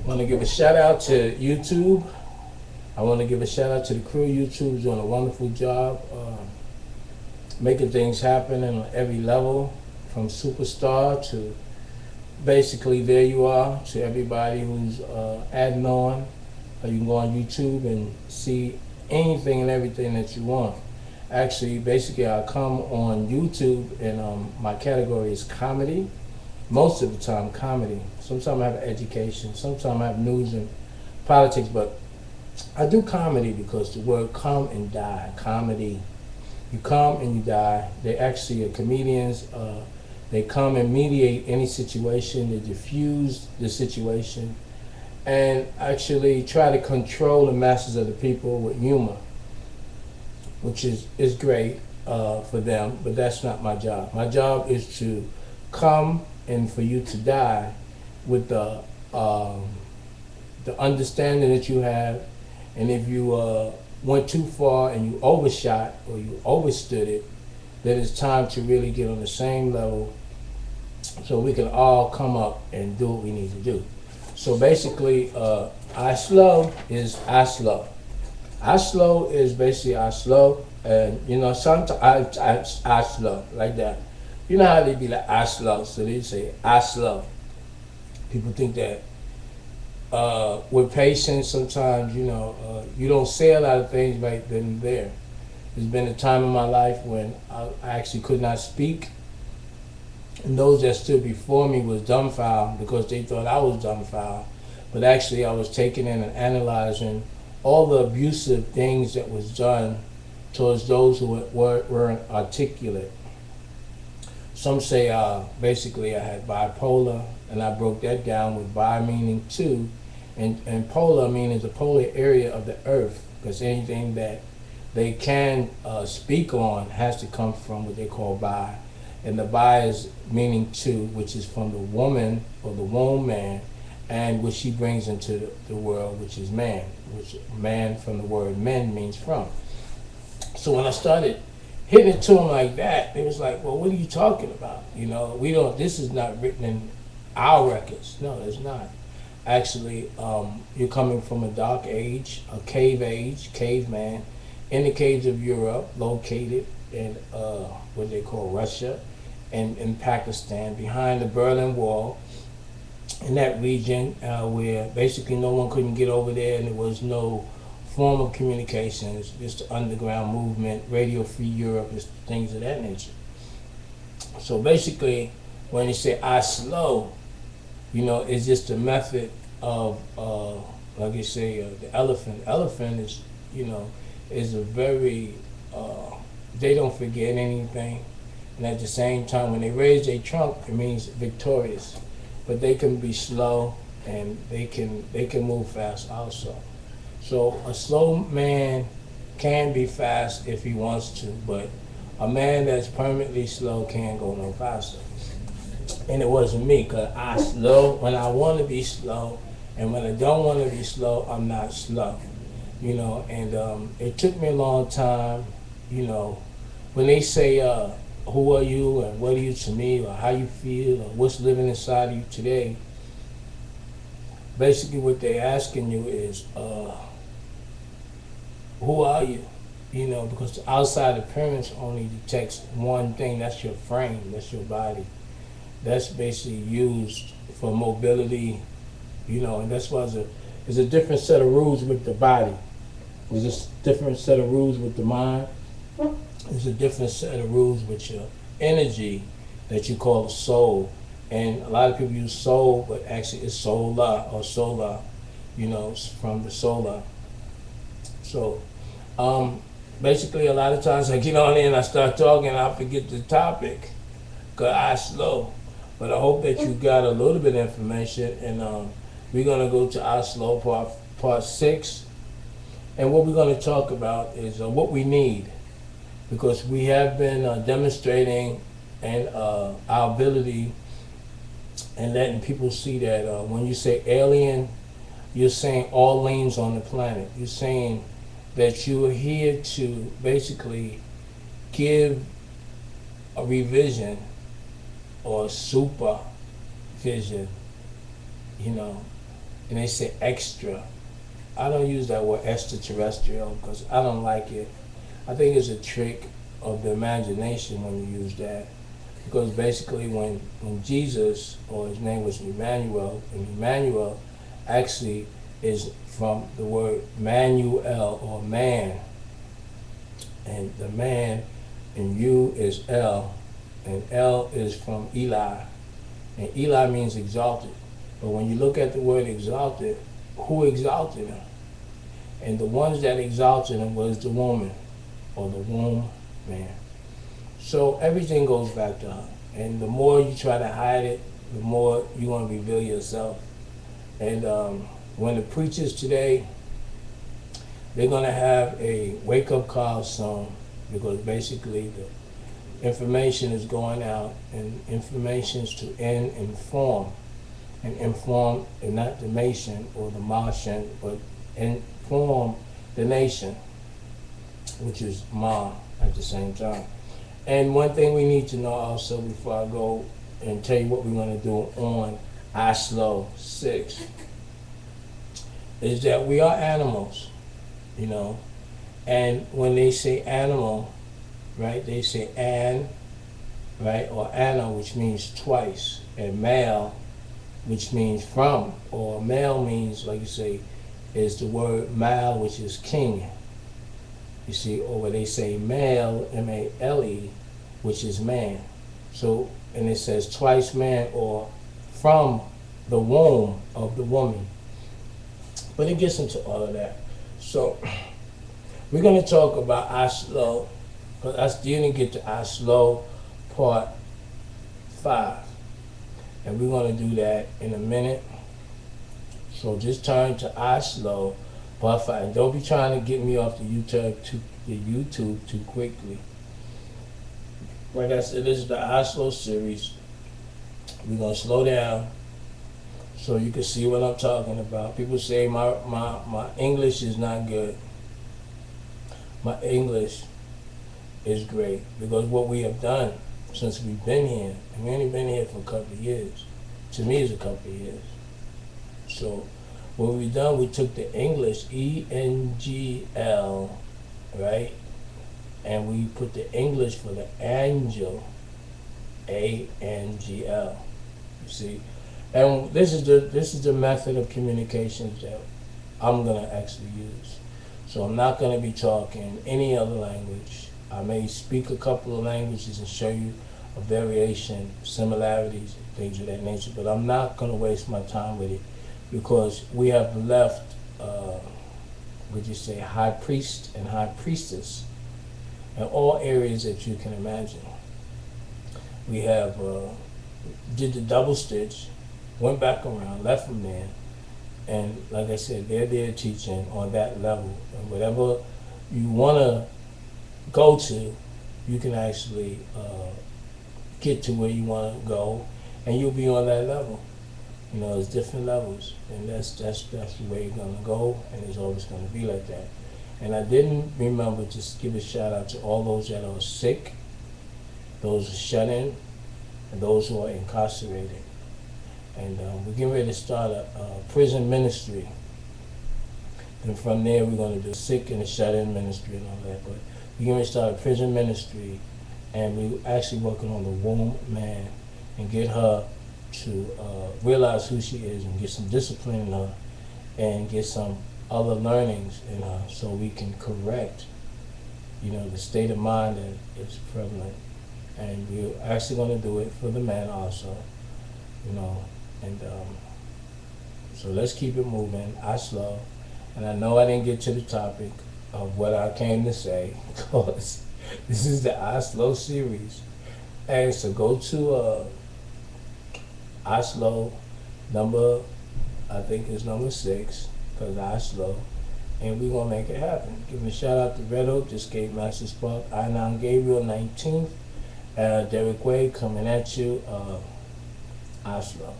I want to give a shout out to YouTube. I want to give a shout out to the crew. YouTube's doing a wonderful job making things happen on every level, from superstar to basically there you are, to everybody who's adding on. You can go on YouTube and see anything and everything that you want. Actually, basically, I come on YouTube and my category is comedy. Most of the time, comedy. Sometimes I have education. Sometimes I have news and politics, but I do comedy because the word come and die, comedy. You come and you die. They actually are comedians. They come and mediate any situation. They diffuse the situation and actually try to control the masses of the people with humor, which is great for them, but that's not my job. My job is to come and for you to die with the understanding that you have, and if you went too far and you overshot or you overstood it, then it's time to really get on the same level so we can all come up and do what we need to do. So basically, I slow is I slow. I slow is basically I slow, and you know, sometimes I slow like that. You know how they be like I slow, so they say I slow. People think that with patience, sometimes you know you don't say a lot of things right then and there. There's been a time in my life when I actually could not speak, and those that stood before me was dumbfounded because they thought I was dumbfounded, but actually I was taking in and analyzing all the abusive things that was done towards those who weren't articulate. Some say basically I had bipolar, and I broke that down with bi meaning two, and polar meaning the polar area of the earth, because anything that they can speak on has to come from what they call bi. And the bi is meaning two, which is from the woman or the womb man, and what she brings into the world, which is man, which man from the word men means from. So when I started hitting it to them like that, it was like, well, what are you talking about? You know, this is not written in our records. No, it's not. Actually, you're coming from a dark age, a caveman, in the caves of Europe, located in what they call Russia and in Pakistan, behind the Berlin Wall, in that region where basically no one couldn't get over there, and there was no form of communications, just the underground movement, Radio Free Europe, just things of that nature. So basically, when they say I slow, you know, it's just a method of, like you say, the elephant. Elephant is, you know, is a very, they don't forget anything. And at the same time, when they raise their trunk, it means victorious. But they can be slow, and they can move fast also. So a slow man can be fast if he wants to, but a man that's permanently slow can't go no faster. And it wasn't me, because I slow when I want to be slow, and when I don't want to be slow, I'm not slow. You know, and it took me a long time, you know, when they say, who are you and what are you to me, or how you feel, or what's living inside of you today, basically what they're asking you is, who are you? You know, because the outside appearance only detects one thing, that's your frame, that's your body. That's basically used for mobility, you know, and that's why there's a different set of rules with the body. There's a different set of rules with the mind. There's a different set of rules with your energy that you call the soul. And a lot of people use soul, but actually it's solar or solar, you know, from the solar. So basically a lot of times I get on there and I start talking and I forget the topic because I slow. But I hope that you got a little bit of information, and we're going to go to our slow part 6. And what we're going to talk about is what we need, because we have been demonstrating and our ability and letting people see that when you say alien, you're saying all lanes on the planet. You're saying that you are here to basically give a revision or a super vision, you know, and they say extra. I don't use that word extraterrestrial because I don't like it. I think it's a trick of the imagination when you use that. Because basically when Jesus, or his name was Emmanuel, and Emmanuel actually is from the word Manuel, or man. And the man in you is El, and El is from Eli. And Eli means exalted. But when you look at the word exalted, who exalted him? And the ones that exalted him was the woman, or the womb man. So everything goes back to her. And the more you try to hide it, the more you want to reveal yourself. And when the preachers today, they're going to have a wake-up call soon, because basically the information is going out, and information is to inform. And inform, and not the nation or the Martian, but inform the nation, which is Ma at the same time. And one thing we need to know also before I go and tell you what we're going to do on Oslo 6 is that we are animals, you know. And when they say animal, right, they say an, right, or anna, which means twice, and male, which means from, or male means, like you say, is the word mal, which is king. You see, or where they say male, M-A-L-E, which is man. So, and it says twice man, or from the womb of the woman. But it gets into all of that. So, we're going to talk about Oslo, because I still didn't get to Oslo part 5. And we're going to do that in a minute. So just turn to Oslo part 5. And don't be trying to get me off the YouTube too quickly. Like I said, this is the Oslo series. We're going to slow down so you can see what I'm talking about. People say my English is not good. My English is great, because what we have done since we've been here, and we only been here for a couple of years. To me, it's a couple of years. So what we've done, we took the English, E-N-G-L, right? And we put the English for the angel, A-N-G-L. You see? And this is the method of communication that I'm gonna actually use. So I'm not gonna be talking any other language. I may speak a couple of languages and show you a variation, similarities, things of that nature, but I'm not going to waste my time with it, because we have left, would you say, high priest and high priestess in all areas that you can imagine. We have did the double stitch, went back around, left them there, and like I said, they're there teaching on that level. And whatever you want to go to, you can actually get to where you want to go, and you'll be on that level. You know, there's different levels, and that's the way you're gonna go, and it's always gonna be like that. And I didn't remember to give a shout out to all those that are sick, those who are shut in, and those who are incarcerated. And we're getting ready to start a prison ministry. And from there, we're gonna do sick and the shut-in ministry and all that. But we're getting ready to start a prison ministry, and we're actually working on the womb man and get her to realize who she is, and get some discipline in her, and get some other learnings in her, so we can correct, you know, the state of mind that is prevalent. And we're actually going to do it for the man also, you know. And so let's keep it moving. Oslo. And I know I didn't get to the topic of what I came to say, because this is the Oslo series. And so go to Oslo number, I think it's number 6, because Oslo, and we're going to make it happen. Giving a shout out to Red Oak, just gave Master Spark, I-9 Gabriel 19th, Derek Way coming at you, Oslo.